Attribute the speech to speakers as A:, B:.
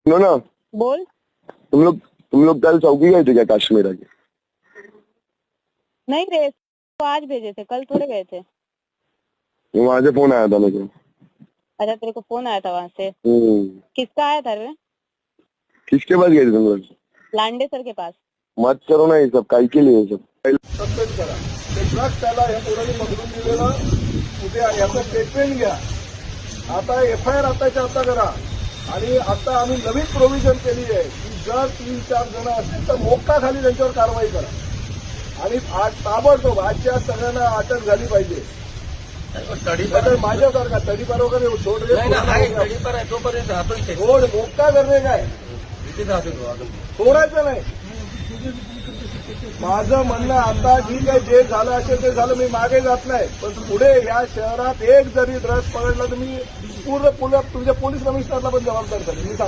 A: सुनो ना,
B: बोल।
A: तुम लोग कल चौकी गए थे क्या कश्मीर आके?
B: नहीं रे, तो आज भेजे थे, कल थोड़े गए थे।
A: वहां से फोन आया था मुझे।
B: अच्छा, तेरे को फोन आया था वहाँ से? किसका आया था रे?
A: किसके पास गए थे तुम लोग?
B: लांडे सर के पास।
A: मत करो ना ये सब, काय के लिए ये सब?
C: सस्पेंड करा ते ड्रग्स त्याला ह्या पोरांनी पकडून दिलेलं उद्या याचं स्टेटमेंट घ्या. आता एफआयआर आताच्या आता करा आणि आता आम्ही नवीन प्रोव्हिजन केली आहे की जर 3-4 जण असतील तर मोक्काखाली त्यांच्यावर कारवाई करा आणि आज ताबडतोब आजच्या सगळ्यांना अटक झाली पाहिजे. तर माझ्यासारखा तडीपार वगैरे सोड मोक्का करणे काय सोडायचं नाही. माझं म्हणणं आता ठीक आहे, जे झालं असेल ते झालं, मी मागे जात नाही, पण पुढे या शहरात एक जरी ड्रग्स पकडला तर मी पूर्ण तुमच्या पोलीस कमिशनरला पण जबाबदार करेन.